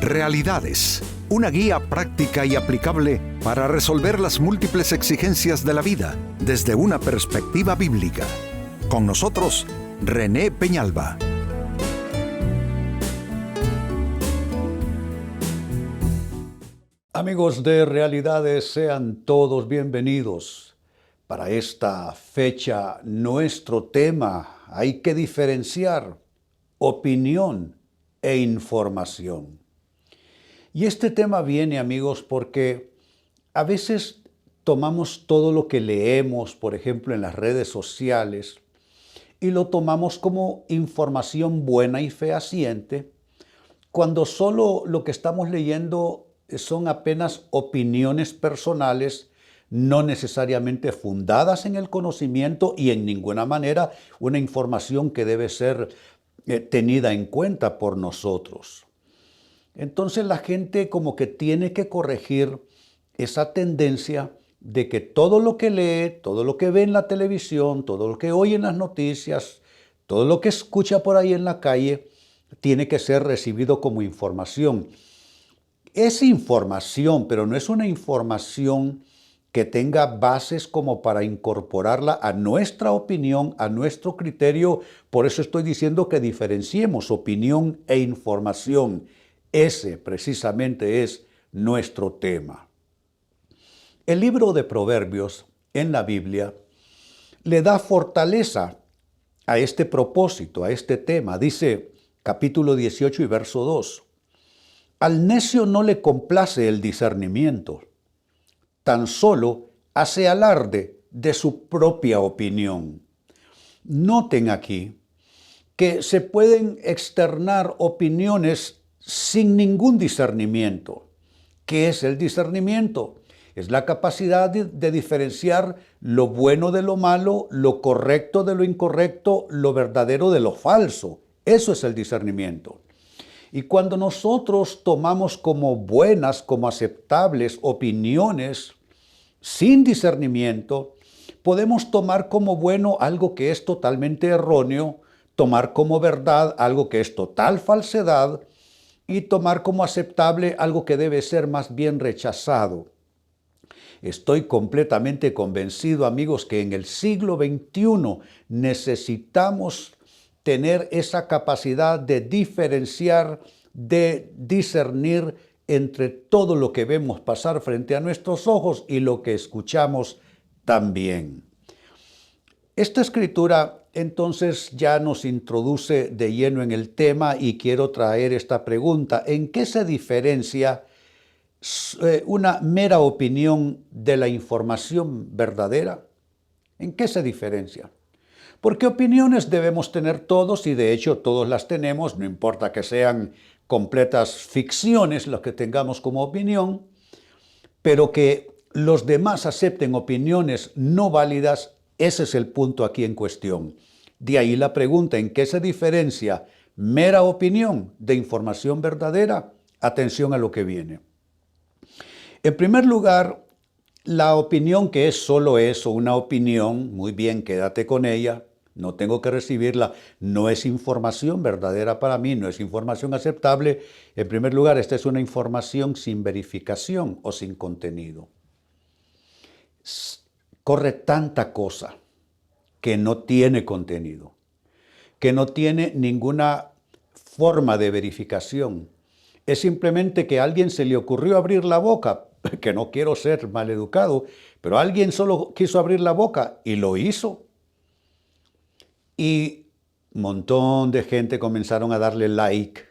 Realidades, una guía práctica y aplicable para resolver las múltiples exigencias de la vida desde una perspectiva bíblica. Con nosotros, René Peñalba. Amigos de Realidades, sean todos bienvenidos. Para esta fecha, nuestro tema, hay que diferenciar opinión e información. Y este tema viene, amigos, porque a veces tomamos todo lo que leemos, por ejemplo, en las redes sociales, y lo tomamos como información buena y fehaciente, cuando solo lo que estamos leyendo son apenas opiniones personales, no necesariamente fundadas en el conocimiento y en ninguna manera una información que debe ser tenida en cuenta por nosotros. Entonces la gente como que tiene que corregir esa tendencia de que todo lo que lee, todo lo que ve en la televisión, todo lo que oye en las noticias, todo lo que escucha por ahí en la calle, tiene que ser recibido como información. Es información, pero no es una información que tenga bases como para incorporarla a nuestra opinión, a nuestro criterio. Por eso estoy diciendo que diferenciemos opinión e información. Ese precisamente es nuestro tema. El libro de Proverbios en la Biblia le da fortaleza a este propósito, a este tema. Dice capítulo 18 y verso 2. Al necio no le complace el discernimiento, tan solo hace alarde de su propia opinión. Noten aquí que se pueden externar opiniones sin ningún discernimiento. ¿Qué es el discernimiento? Es la capacidad de diferenciar lo bueno de lo malo, lo correcto de lo incorrecto, lo verdadero de lo falso. Eso es el discernimiento. Y cuando nosotros tomamos como buenas, como aceptables opiniones sin discernimiento, podemos tomar como bueno algo que es totalmente erróneo, tomar como verdad algo que es total falsedad y tomar como aceptable algo que debe ser más bien rechazado. Estoy completamente convencido, amigos, que en el siglo XXI necesitamos tener esa capacidad de diferenciar, de discernir entre todo lo que vemos pasar frente a nuestros ojos y lo que escuchamos también. Esta escritura entonces ya nos introduce de lleno en el tema y quiero traer esta pregunta. ¿En qué se diferencia una mera opinión de la información verdadera? ¿En qué se diferencia? Porque opiniones debemos tener todos y de hecho todos las tenemos, no importa que sean completas ficciones las que tengamos como opinión, pero que los demás acepten opiniones no válidas, ese es el punto aquí en cuestión. De ahí la pregunta, ¿en qué se diferencia mera opinión de información verdadera? Atención a lo que viene. En primer lugar, la opinión que es solo eso, una opinión, muy bien, quédate con ella, no tengo que recibirla, no es información verdadera para mí, no es información aceptable. En primer lugar, esta es una información sin verificación o sin contenido. Corre tanta cosa que no tiene contenido, que no tiene ninguna forma de verificación. Es simplemente que a alguien se le ocurrió abrir la boca, que no quiero ser maleducado, pero alguien solo quiso abrir la boca y lo hizo. Y un montón de gente comenzaron a darle like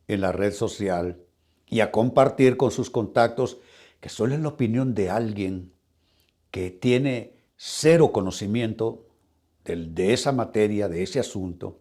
en la red social y a compartir con sus contactos que solo es la opinión de alguien que tiene cero conocimiento de esa materia, de ese asunto,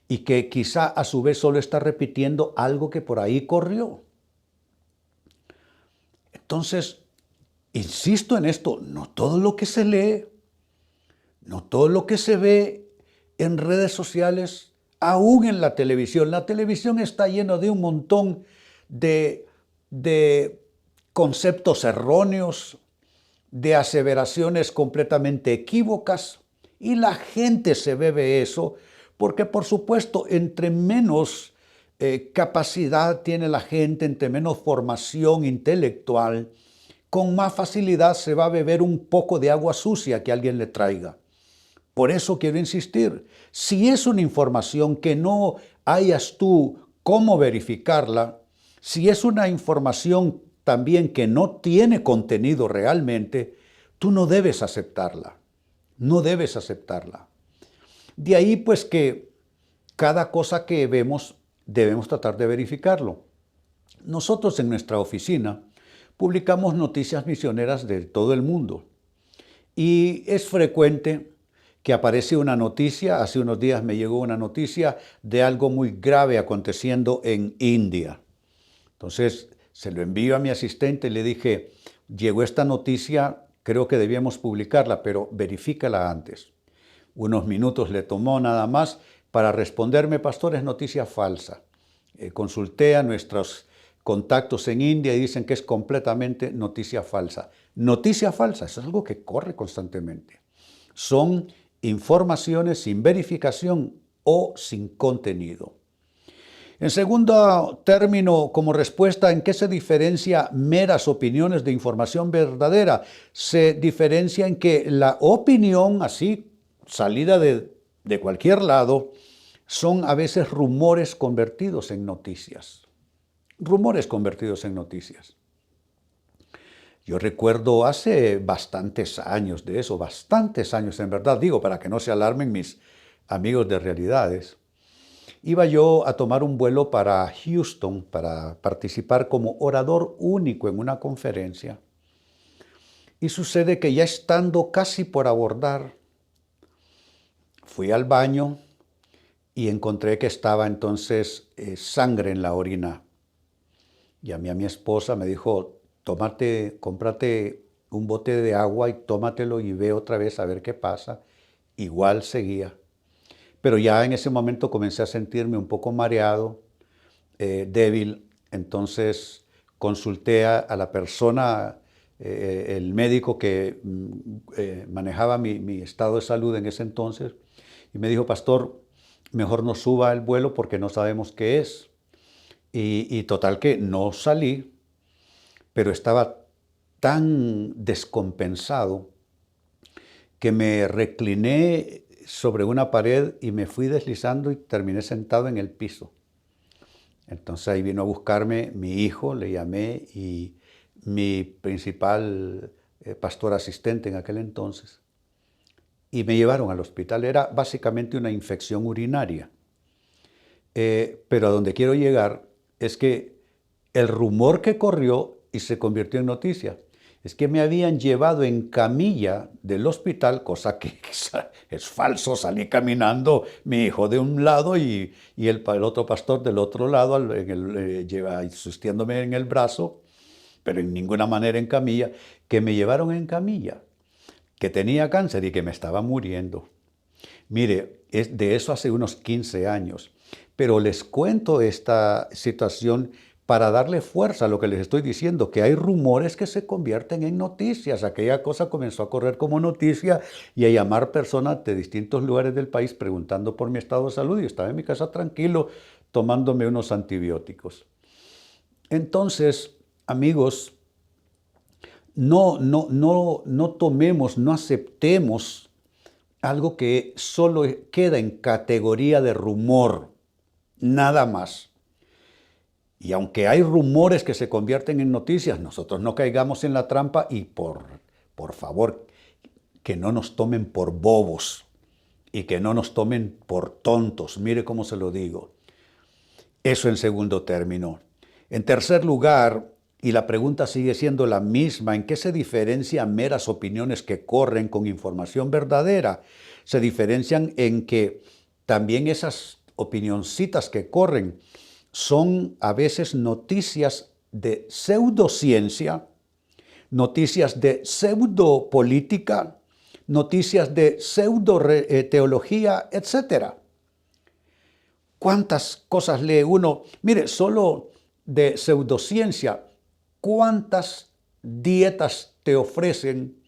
y que quizá a su vez solo está repitiendo algo que por ahí corrió. Entonces, insisto en esto, no todo lo que se lee, no todo lo que se ve en redes sociales, aún en la televisión. La televisión está llena de un montón de conceptos erróneos, de aseveraciones completamente equívocas, y la gente se bebe eso porque, por supuesto, entre menos capacidad tiene la gente, entre menos formación intelectual, con más facilidad se va a beber un poco de agua sucia que alguien le traiga. Por eso quiero insistir, si es una información que no hayas tú cómo verificarla, si es una información también que no tiene contenido realmente, tú no debes aceptarla. No debes aceptarla. De ahí pues que cada cosa que vemos debemos tratar de verificarlo. Nosotros en nuestra oficina publicamos noticias misioneras de todo el mundo y es frecuente que aparece una noticia. Hace unos días me llegó una noticia de algo muy grave aconteciendo en India. Entonces se lo envío a mi asistente y le dije, llegó esta noticia, creo que debíamos publicarla, pero verifícala antes. Unos minutos le tomó nada más para responderme, pastor, es noticia falsa. Consulté a nuestros contactos en India y dicen que es completamente noticia falsa. Noticia falsa, eso es algo que corre constantemente. Son informaciones sin verificación o sin contenido. En segundo término, como respuesta, ¿en qué se diferencia meras opiniones de información verdadera? Se diferencia en que la opinión, así, salida de cualquier lado, son a veces rumores convertidos en noticias. Rumores convertidos en noticias. Yo recuerdo hace bastantes años de eso, bastantes años en verdad, digo, para que no se alarmen mis amigos de Realidades. Iba yo a tomar un vuelo para Houston para participar como orador único en una conferencia. Y sucede que ya estando casi por abordar, fui al baño y encontré que estaba entonces sangre en la orina. Llamé a mi esposa, me dijo, cómprate un bote de agua y tómatelo y ve otra vez a ver qué pasa. Igual seguía. Pero ya en ese momento comencé a sentirme un poco mareado, débil. Entonces consulté a la persona, el médico que manejaba mi estado de salud en ese entonces, y me dijo, pastor, mejor no suba el vuelo porque no sabemos qué es. Y total que no salí, pero estaba tan descompensado que me recliné sobre una pared y me fui deslizando y terminé sentado en el piso. Entonces ahí vino a buscarme mi hijo, le llamé, y mi principal pastor asistente en aquel entonces, y me llevaron al hospital. Era básicamente una infección urinaria. Pero a donde quiero llegar es que el rumor que corrió y se convirtió en noticia es que me habían llevado en camilla del hospital, cosa que es falso. Salí caminando, mi hijo de un lado y el otro pastor del otro lado, asistiéndome en el brazo, pero en ninguna manera en camilla, que me llevaron en camilla, que tenía cáncer y que me estaba muriendo. Mire, de eso hace unos 15 años, pero les cuento esta situación para darle fuerza a lo que les estoy diciendo, que hay rumores que se convierten en noticias. Aquella cosa comenzó a correr como noticia y a llamar personas de distintos lugares del país preguntando por mi estado de salud. Y estaba en mi casa tranquilo tomándome unos antibióticos. Entonces, amigos, no tomemos, no aceptemos algo que solo queda en categoría de rumor, nada más. Y aunque hay rumores que se convierten en noticias, nosotros no caigamos en la trampa y por favor, que no nos tomen por bobos y que no nos tomen por tontos. Mire cómo se lo digo. Eso en segundo término. En tercer lugar, y la pregunta sigue siendo la misma, ¿en qué se diferencian meras opiniones que corren con información verdadera? Se diferencian en que también esas opinioncitas que corren son a veces noticias de pseudociencia, noticias de pseudopolítica, noticias de pseudoteología, etc. ¿Cuántas cosas lee uno? Mire, solo de pseudociencia, ¿cuántas dietas te ofrecen?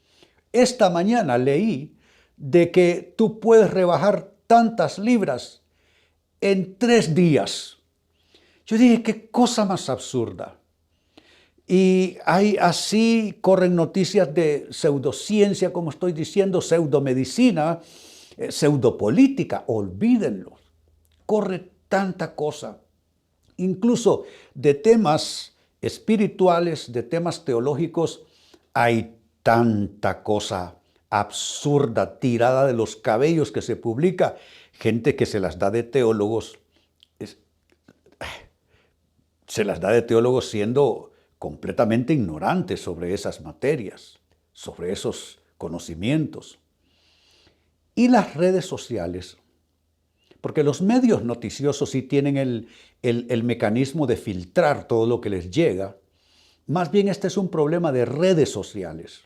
Esta mañana leí de que tú puedes rebajar tantas libras en 3 días. Yo dije, qué cosa más absurda. Y así corren noticias de pseudociencia, como estoy diciendo, pseudomedicina, pseudopolítica, olvídenlo. Corre tanta cosa, incluso de temas espirituales, de temas teológicos, hay tanta cosa absurda, tirada de los cabellos que se publica, gente que se las da de teólogos, se las da de teólogos siendo completamente ignorantes sobre esas materias, sobre esos conocimientos. Y las redes sociales, porque los medios noticiosos sí tienen el mecanismo de filtrar todo lo que les llega. Más bien este es un problema de redes sociales,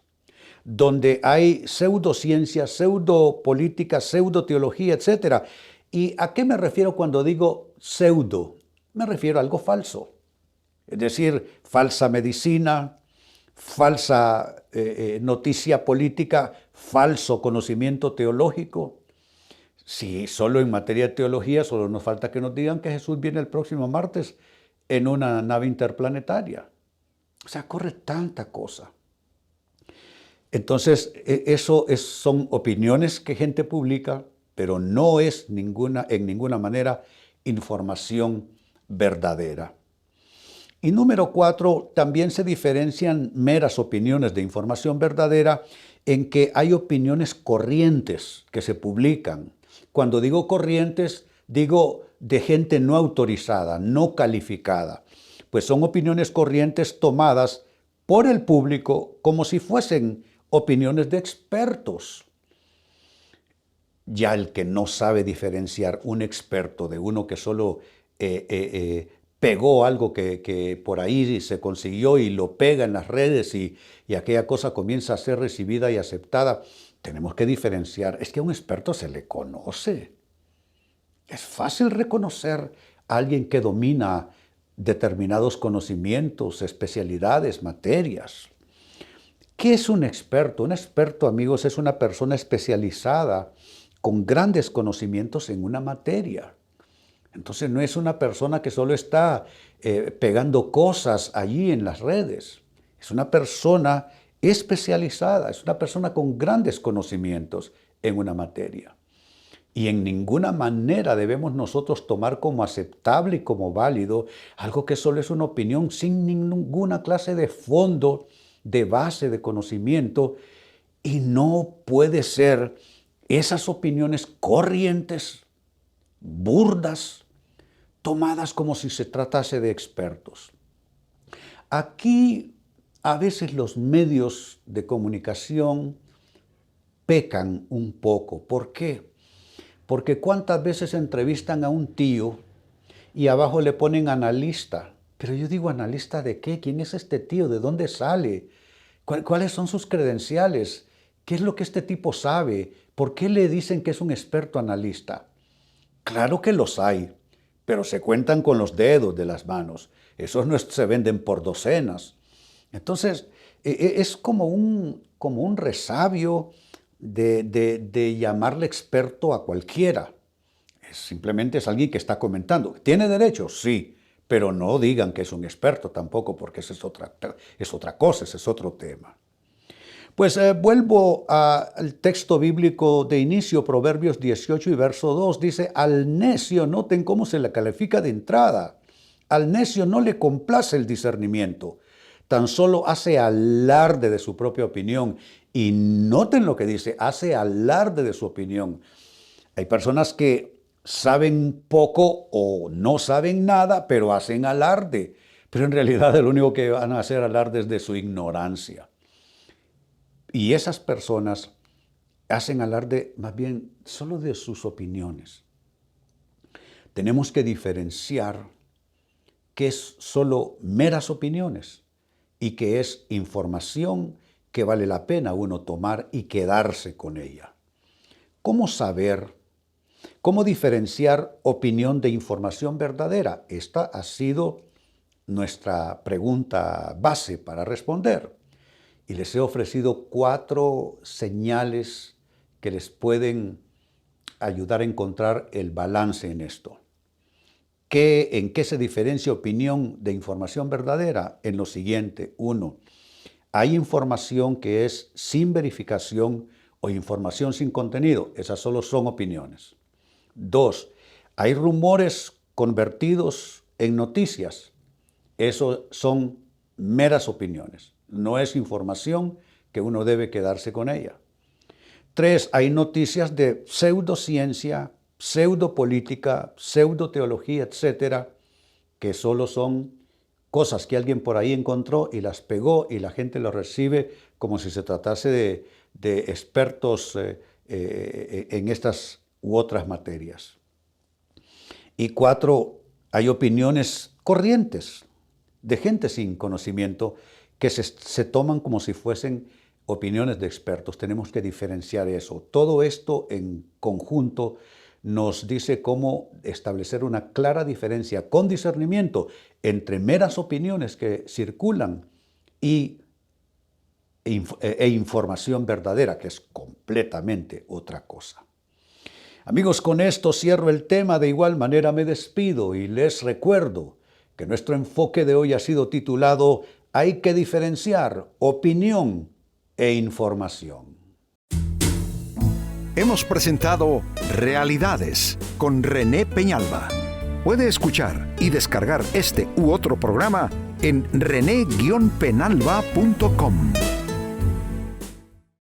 donde hay pseudociencia, pseudopolítica, pseudoteología, etc. ¿Y a qué me refiero cuando digo pseudo? Me refiero a algo falso. Es decir, falsa medicina, falsa noticia política, falso conocimiento teológico. Sí, solo en materia de teología, solo nos falta que nos digan que Jesús viene el próximo martes en una nave interplanetaria. O sea, corre tanta cosa. Entonces, son opiniones que gente publica, pero no es en ninguna manera información verdadera. Y número 4, también se diferencian meras opiniones de información verdadera en que hay opiniones corrientes que se publican. Cuando digo corrientes, digo de gente no autorizada, no calificada, pues son opiniones corrientes tomadas por el público como si fuesen opiniones de expertos. Ya el que no sabe diferenciar un experto de uno que solo pegó algo que por ahí se consiguió y lo pega en las redes y aquella cosa comienza a ser recibida y aceptada, tenemos que diferenciar. Es que a un experto se le conoce. Es fácil reconocer a alguien que domina determinados conocimientos, especialidades, materias. ¿Qué es un experto? Un experto, amigos, es una persona especializada con grandes conocimientos en una materia. Entonces no es una persona que solo está pegando cosas allí en las redes. Es una persona especializada, es una persona con grandes conocimientos en una materia. Y en ninguna manera debemos nosotros tomar como aceptable y como válido algo que solo es una opinión sin ninguna clase de fondo, de base, de conocimiento. Y no puede ser esas opiniones corrientes, burdas, tomadas como si se tratase de expertos. Aquí a veces los medios de comunicación pecan un poco. ¿Por qué? Porque cuántas veces entrevistan a un tío y abajo le ponen analista. Pero yo digo, ¿analista de qué? ¿Quién es este tío? ¿De dónde sale? ¿Cuáles son sus credenciales? ¿Qué es lo que este tipo sabe? ¿Por qué le dicen que es un experto analista? Claro que los hay, pero se cuentan con los dedos de las manos. Esos no se venden por docenas. Entonces, es como un resabio de llamarle experto a cualquiera. Simplemente es alguien que está comentando. ¿Tiene derecho? Sí, pero no digan que es un experto tampoco, porque esa es otra cosa, ese es otro tema. Pues vuelvo al texto bíblico de inicio, Proverbios 18 y verso 2, dice, al necio, noten cómo se le califica de entrada, al necio no le complace el discernimiento, tan solo hace alarde de su propia opinión. Y noten lo que dice, hace alarde de su opinión. Hay personas que saben poco o no saben nada, pero hacen alarde. Pero en realidad lo único que van a hacer alarde es de su ignorancia. Y esas personas hacen alarde más bien solo de sus opiniones. Tenemos que diferenciar qué es solo meras opiniones y qué es información que vale la pena uno tomar y quedarse con ella. ¿Cómo saber? ¿Cómo diferenciar opinión de información verdadera? Esta ha sido nuestra pregunta base para responder. Y les he ofrecido 4 señales que les pueden ayudar a encontrar el balance en esto. ¿En qué se diferencia opinión de información verdadera? En lo siguiente. 1. Hay información que es sin verificación o información sin contenido. Esas solo son opiniones. 2. Hay rumores convertidos en noticias. Eso son meras opiniones. No es información que uno debe quedarse con ella. 3. Hay noticias de pseudociencia, pseudopolítica, pseudoteología, etcétera, que solo son cosas que alguien por ahí encontró y las pegó y la gente lo recibe como si se tratase de expertos en estas u otras materias. Y 4, hay opiniones corrientes de gente sin conocimiento que se toman como si fuesen opiniones de expertos. Tenemos que diferenciar eso. Todo esto en conjunto nos dice cómo establecer una clara diferencia con discernimiento entre meras opiniones que circulan e información verdadera, que es completamente otra cosa. Amigos, con esto cierro el tema. De igual manera me despido y les recuerdo que nuestro enfoque de hoy ha sido titulado «Hay que diferenciar opinión e información». Hemos presentado Realidades con René Peñalba. Puede escuchar y descargar este u otro programa en rene-penalba.com.